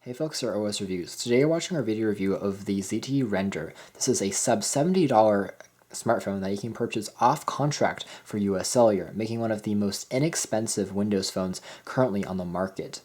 Hey folks, our OS Reviews. Today you're watching our video review of the ZTE Render. This is a sub $70 smartphone that you can purchase off contract for US Cellular, making one of the most inexpensive Windows phones currently on the market.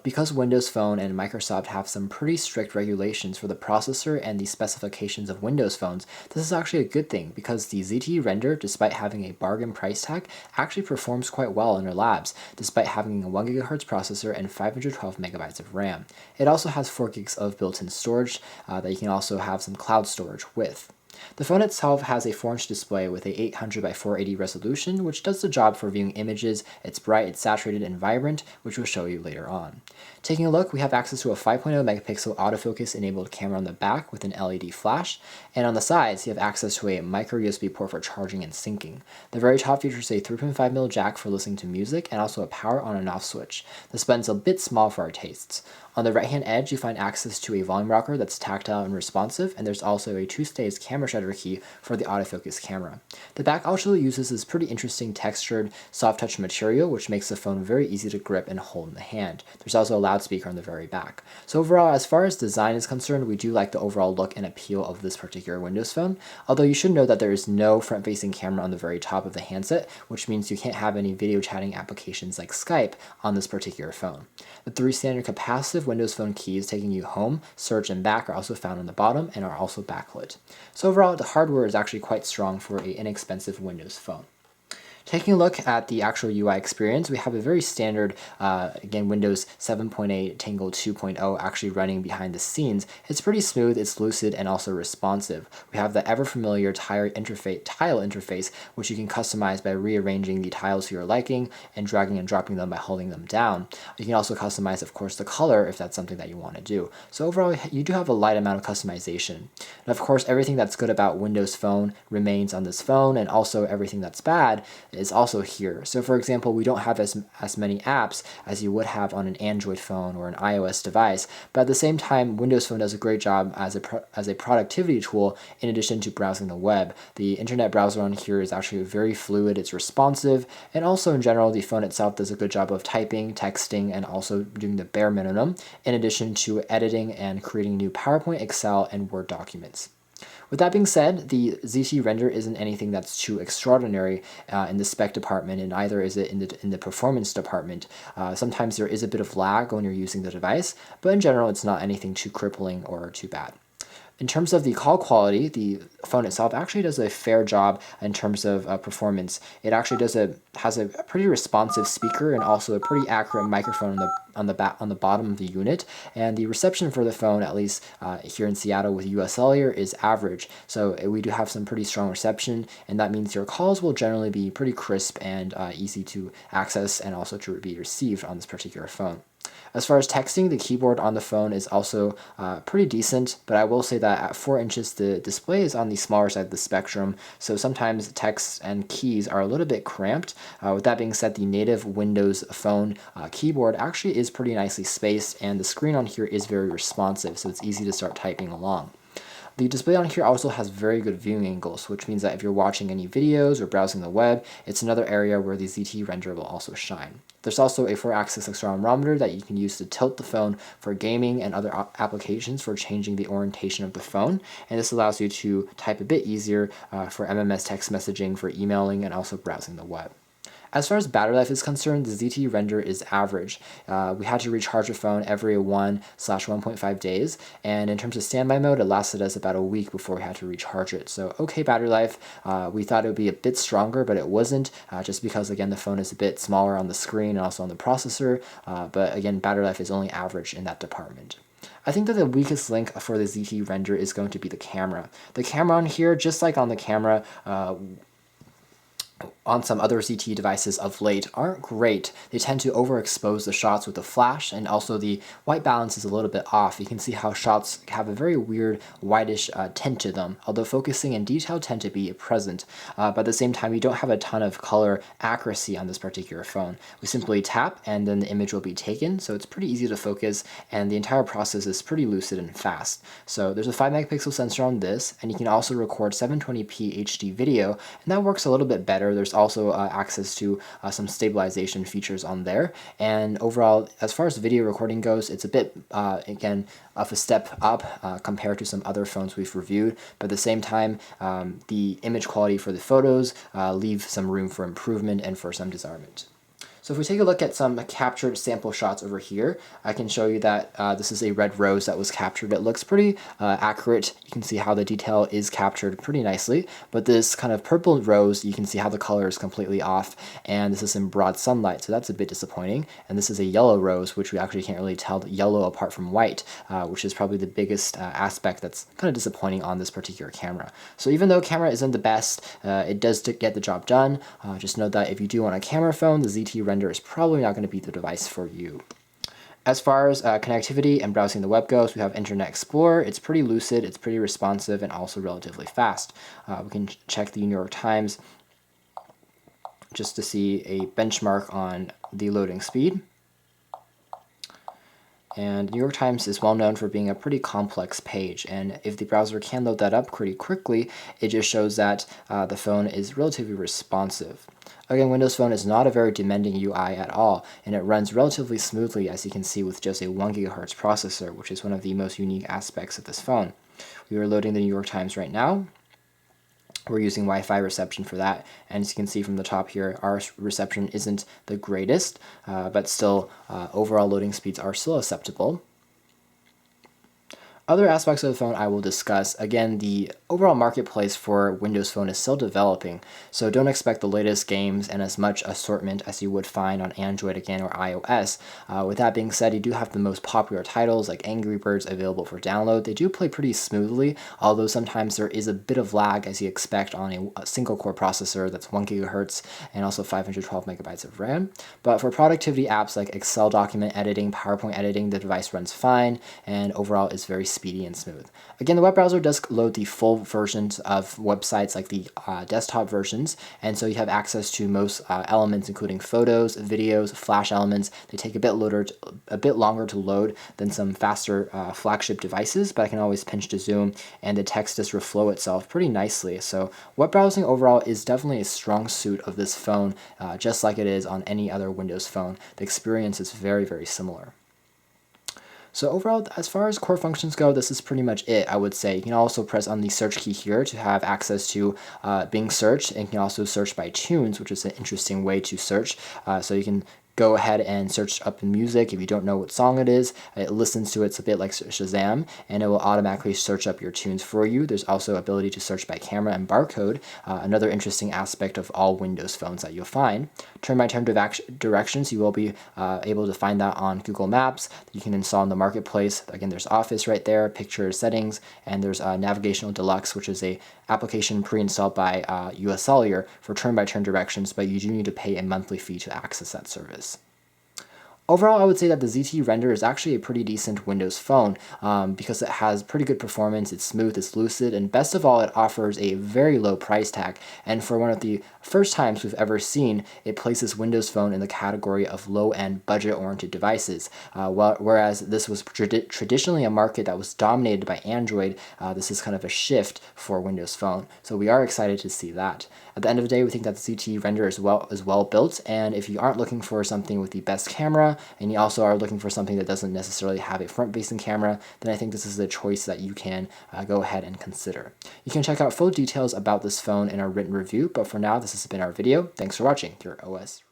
Because Windows Phone and Microsoft have some pretty strict regulations for the processor and the specifications of Windows phones, this is actually a good thing because the ZTE Render, despite having a bargain price tag, actually performs quite well in our labs, despite having a 1 GHz processor and 512 megabytes of RAM. It also has 4 gigs of built-in storage that you can also have some cloud storage with. The phone itself has a 4-inch display with a 800 by 480 resolution, which does the job for viewing images. It's bright, it's saturated, and vibrant, which we'll show you later on. Taking a look, we have access to a 5.0 megapixel autofocus enabled camera on the back with an LED flash, and on the sides you have access to a micro USB port for charging and syncing. The very top features a 3.5mm jack for listening to music and also a power on and off switch. This button's a bit small for our tastes. On the right hand edge you find access to a volume rocker that's tactile and responsive, and there's also a 2-stage camera shutter key for the autofocus camera. The back also uses this pretty interesting textured soft touch material which makes the phone very easy to grip and hold in the hand. There's also a loudspeaker on the very back. So overall, as far as design is concerned, we do like the overall look and appeal of this particular Windows phone, although you should know that there is no front-facing camera on the very top of the handset, which means you can't have any video chatting applications like Skype on this particular phone. The 3 standard capacitive Windows Phone keys taking you home, search, and back are also found on the bottom and are also backlit. So overall, the hardware is actually quite strong for an inexpensive Windows phone. Taking a look at the actual UI experience, we have a very standard, again, Windows 7.8 Tango 2.0 actually running behind the scenes. It's pretty smooth, it's lucid, and also responsive. We have the ever-familiar tile interface, which you can customize by rearranging the tiles to your liking and dragging and dropping them by holding them down. You can also customize, of course, the color if that's something that you want to do. So overall, you do have a light amount of customization. And of course, everything that's good about Windows Phone remains on this phone, and also everything that's bad is also here. So for example, we don't have as many apps as you would have on an Android phone or an iOS device, but at the same time, Windows Phone does a great job as a productivity tool in addition to browsing the web. The internet browser on here is actually very fluid, it's responsive, and also in general, the phone itself does a good job of typing, texting, and also doing the bare minimum, in addition to editing and creating new PowerPoint, Excel, and Word documents. With that being said, the ZTE Render isn't anything that's too extraordinary in the spec department, and neither is it in the performance department. Sometimes there is a bit of lag when you're using the device, but in general it's not anything too crippling or too bad. In terms of the call quality, the phone itself actually does a fair job in terms of performance. It actually has a pretty responsive speaker and also a pretty accurate microphone on the bottom of the unit. And the reception for the phone, at least here in Seattle with US Cellular, is average. So we do have some pretty strong reception, and that means your calls will generally be pretty crisp and easy to access and also to be received on this particular phone. As far as texting, the keyboard on the phone is also pretty decent, but I will say that at 4 inches, the display is on the smaller side of the spectrum, so sometimes text and keys are a little bit cramped. With that being said, the native Windows Phone keyboard actually is pretty nicely spaced, and the screen on here is very responsive, so it's easy to start typing along. The display on here also has very good viewing angles, which means that if you're watching any videos or browsing the web, it's another area where the ZTE Render will also shine. There's also a 4-axis accelerometer that you can use to tilt the phone for gaming and other applications for changing the orientation of the phone, and this allows you to type a bit easier for MMS text messaging, for emailing, and also browsing the web. As far as battery life is concerned, the ZTE Render is average. We had to recharge the phone every 1/1.5 days, and in terms of standby mode, it lasted us about a week before we had to recharge it. So okay battery life. We thought it would be a bit stronger, but it wasn't, just because, again, the phone is a bit smaller on the screen and also on the processor, but again, battery life is only average in that department. I think that the weakest link for the ZTE Render is going to be the camera. The camera on here, just like on the camera on some other ZTE devices of late, aren't great. They tend to overexpose the shots with the flash, and also the white balance is a little bit off. You can see how shots have a very weird whitish tint to them, although focusing and detail tend to be present. But at the same time, you don't have a ton of color accuracy on this particular phone. We simply tap and then the image will be taken, so it's pretty easy to focus, and the entire process is pretty lucid and fast. So there's a 5 megapixel sensor on this, and you can also record 720p HD video, and that works a little bit better. There's also access to some stabilization features on there. And overall, as far as video recording goes, it's a bit, again, of a step up compared to some other phones we've reviewed, but at the same time, the image quality for the photos leave some room for improvement and for some discernment. So if we take a look at some captured sample shots over here, I can show you that this is a red rose that was captured. It looks pretty accurate. You can see how the detail is captured pretty nicely, but this kind of purple rose, you can see how the color is completely off, and this is in broad sunlight, so that's a bit disappointing. And this is a yellow rose, which we actually can't really tell the yellow apart from white, which is probably the biggest aspect that's kind of disappointing on this particular camera. So even though camera isn't the best, it does get the job done. Just note that if you do want a camera phone, the ZTE Render is probably not going to be the device for you. As far as connectivity and browsing the web goes, we have Internet Explorer. It's pretty lucid, it's pretty responsive, and also relatively fast. We can check the New York Times just to see a benchmark on the loading speed. And New York Times is well known for being a pretty complex page, and if the browser can load that up pretty quickly, it just shows that the phone is relatively responsive. Again, Windows Phone is not a very demanding UI at all, and it runs relatively smoothly, as you can see, with just a 1 GHz processor, which is one of the most unique aspects of this phone. We are loading the New York Times right now. We're using Wi-Fi reception for that, and as you can see from the top here, our reception isn't the greatest, but still, overall loading speeds are still acceptable. Other aspects of the phone I will discuss. Again, the overall marketplace for Windows Phone is still developing, so don't expect the latest games and as much assortment as you would find on Android again or iOS. With that being said, you do have the most popular titles like Angry Birds available for download. They do play pretty smoothly, although sometimes there is a bit of lag as you expect on a single core processor that's 1 GHz and also 512 megabytes of RAM. But for productivity apps like Excel document editing, PowerPoint editing, the device runs fine, and overall is very speedy and smooth. Again, the web browser does load the full versions of websites like the desktop versions, and so you have access to most elements, including photos, videos, Flash elements. They take a bit longer to load than some faster flagship devices, but I can always pinch to zoom, and the text does reflow itself pretty nicely. So web browsing overall is definitely a strong suit of this phone, just like it is on any other Windows phone. The experience is very, very similar. So overall, as far as core functions go, this is pretty much it, I would say. You can also press on the search key here to have access to Bing search, and you can also search by tunes, which is an interesting way to search. So you can go ahead and search up music. If you don't know what song it is, it listens to it. It's a bit like Shazam, and it will automatically search up your tunes for you. There's also ability to search by camera and barcode, another interesting aspect of all Windows phones that you'll find. Turn-by-turn directions, you will be able to find that on Google Maps. You can install in the marketplace. Again, there's Office right there, Picture settings, and there's Navigational Deluxe, which is a application pre-installed by US Cellular for turn-by-turn directions, but you do need to pay a monthly fee to access that service. Overall, I would say that the ZTE Render is actually a pretty decent Windows phone because it has pretty good performance, it's smooth, it's lucid, and best of all, it offers a very low price tag. And for one of the first times we've ever seen, it places Windows Phone in the category of low-end, budget-oriented devices. Whereas this was traditionally a market that was dominated by Android, this is kind of a shift for Windows Phone. So we are excited to see that. At the end of the day, we think that the ZTE Render is well built, and if you aren't looking for something with the best camera, and you also are looking for something that doesn't necessarily have a front-facing camera, then I think this is a choice that you can go ahead and consider. You can check out full details about this phone in our written review, but for now, this has been our video. Thanks for watching. Your OS